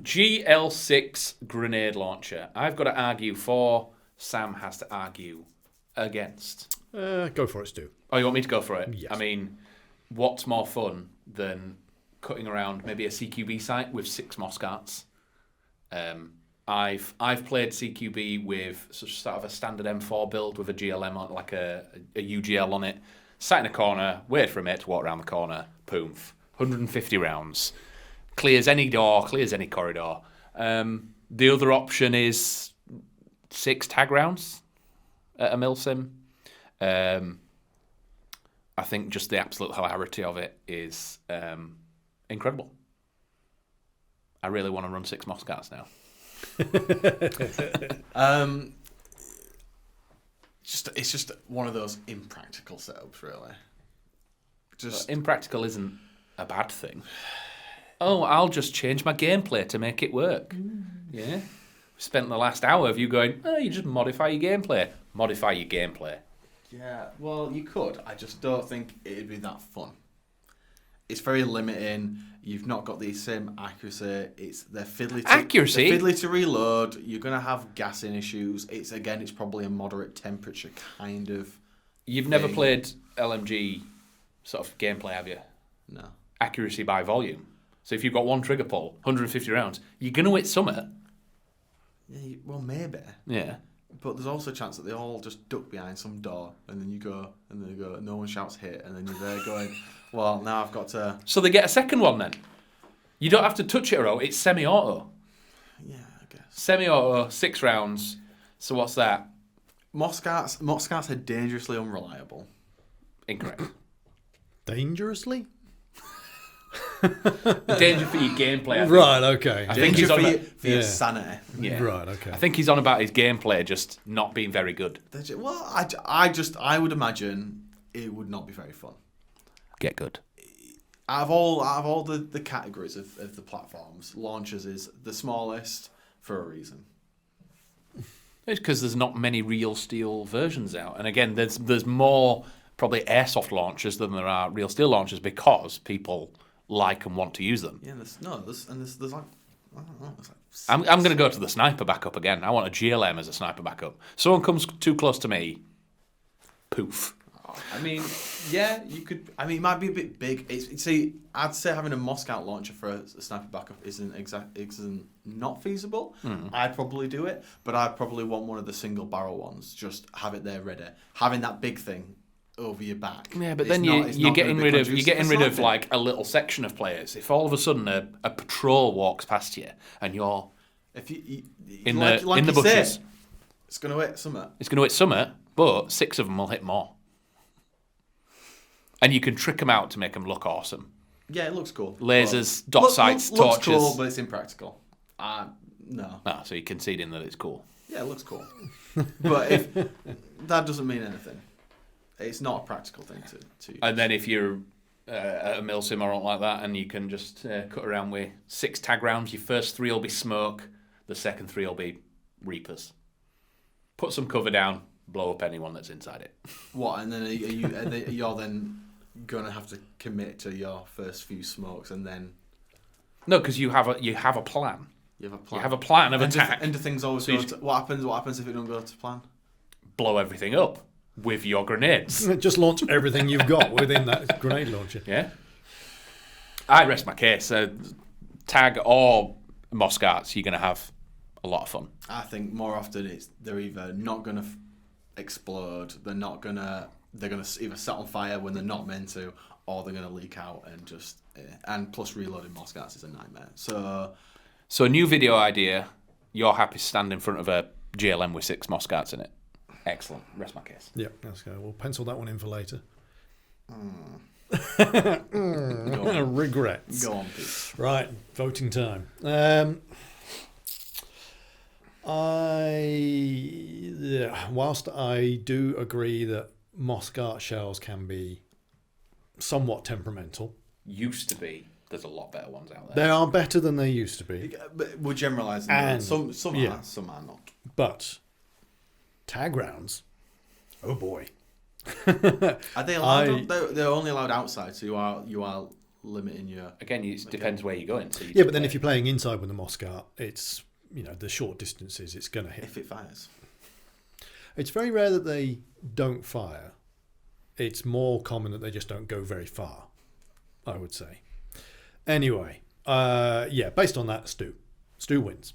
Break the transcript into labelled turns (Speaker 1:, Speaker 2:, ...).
Speaker 1: GL6 grenade launcher. I've got to argue for. Sam has to argue against.
Speaker 2: Go for it, Stu.
Speaker 1: Oh, you want me to go for it?
Speaker 2: Yes.
Speaker 1: I mean, what's more fun than cutting around maybe a CQB site with 6 moscarts? I've played CQB with sort of a standard M4 build with a GLM on, like a UGL on it. Sat in a corner, waited for a mate to walk around the corner. Poof, 150 rounds. Clears any door, clears any corridor. The other option is 6 tag rounds at a milsim. I think just the absolute hilarity of it is incredible. I really want to run 6 moscarts now.
Speaker 3: It's just one of those impractical setups, really.
Speaker 1: But impractical isn't a bad thing. Oh, I'll just change my gameplay to make it work. Yeah. We spent the last hour of you going, oh, you just modify your gameplay. Modify your gameplay.
Speaker 3: Yeah, well, you could. I just don't think it'd be that fun. It's very limiting. You've not got the same accuracy. They're fiddly to reload. You're gonna have gassing issues. It's probably a moderate temperature kind of.
Speaker 1: You've never played LMG sort of gameplay, have you?
Speaker 3: No.
Speaker 1: Accuracy by volume. So if you've got one trigger pull, 150 rounds, you're gonna hit summit.
Speaker 3: Yeah, well, maybe.
Speaker 1: Yeah.
Speaker 3: But there's also a chance that they all just duck behind some door, and then you go, and then you go, no one shouts hit, and then you're there going, well, now I've got to.
Speaker 1: So they get a second one then. You don't have to touch it or it's semi-auto.
Speaker 3: Yeah, I guess.
Speaker 1: Semi-auto, 6 rounds. So what's that?
Speaker 3: Moscarts are dangerously unreliable.
Speaker 1: Incorrect.
Speaker 2: Dangerously?
Speaker 1: Danger for your gameplay.
Speaker 2: Right, okay.
Speaker 1: I think he's
Speaker 3: Danger
Speaker 1: on
Speaker 3: for your sanity.
Speaker 1: Yeah.
Speaker 2: Right, okay.
Speaker 1: I think he's on about his gameplay just not being very good.
Speaker 3: Well, I would imagine it would not be very fun.
Speaker 1: Get good.
Speaker 3: Out of all the categories of the platforms, launchers is the smallest for a reason.
Speaker 1: It's because there's not many real steel versions out. And again, there's more probably airsoft launchers than there are real steel launchers because people like and want to use them.
Speaker 3: Yeah, there's like, I don't know, there's like six.
Speaker 1: I'm going to go to the sniper backup again. I want a GLM as a sniper backup. Someone comes too close to me, poof.
Speaker 3: I mean, yeah, you could. I mean, it might be a bit big. I'd say having a moscart launcher for a sniper backup isn't not feasible. I'd probably do it, but I'd probably want one of the single barrel ones. Just have it there ready. Having that big thing over your back.
Speaker 1: Yeah, but then you're getting rid of like a little section of players. If all of a sudden a patrol walks past you and you're in the bushes,
Speaker 3: it's going to hit summit.
Speaker 1: It's going to hit summit, but 6 of them will hit more. And you can trick them out to make them look awesome.
Speaker 3: Yeah, it looks cool.
Speaker 1: Lasers, dot sights, torches.
Speaker 3: Looks cool, but it's impractical. No.
Speaker 1: Ah, so you're conceding that it's cool.
Speaker 3: Yeah, it looks cool. But if that doesn't mean anything. It's not a practical thing to use.
Speaker 1: And then if you're at a milsim or something like that, and you can just cut around with 6 tag rounds, your first 3 will be smoke, the second 3 will be reapers. Put some cover down, blow up anyone that's inside it.
Speaker 3: What? And then you're then going to have to commit to your first few smokes, and then
Speaker 1: no, because you have a plan.
Speaker 3: You have a plan.
Speaker 1: You have a plan of attack.
Speaker 3: And do things always go to, what happens if it don't go to plan?
Speaker 1: Blow everything up with your grenades.
Speaker 2: Just launch everything you've got within that grenade launcher.
Speaker 1: Yeah. I rest my case. Tag or moscarts, you're going to have a lot of fun.
Speaker 3: I think more often they're either not going to explode, they're going to either set on fire when they're not meant to, or they're going to leak out and just and plus reloading moscarts is a nightmare. So
Speaker 1: a new video idea. You're happy to stand in front of a GLM with 6 moscarts in it. Excellent. Rest my case.
Speaker 2: Yeah, let's go. We'll pencil that one in for later. Regrets.
Speaker 3: Go on, Pete.
Speaker 2: Right, voting time. Whilst I do agree that moscart shells can be somewhat temperamental.
Speaker 1: Used to be. There's a lot better ones out there.
Speaker 2: They are better than they used to be.
Speaker 3: But we're generalising.
Speaker 2: And
Speaker 3: some
Speaker 2: yeah.
Speaker 3: are, some are not.
Speaker 2: But tag rounds, oh boy.
Speaker 3: Are they allowed? They're only allowed outside, so you are limiting your.
Speaker 1: Again, it depends where you're going. So
Speaker 2: Yeah, but then if you're playing inside with the moscart, it's, the short distances it's going to hit.
Speaker 3: If it fires.
Speaker 2: It's very rare that they don't fire. It's more common that they just don't go very far, I would say. Anyway, based on that, Stu wins.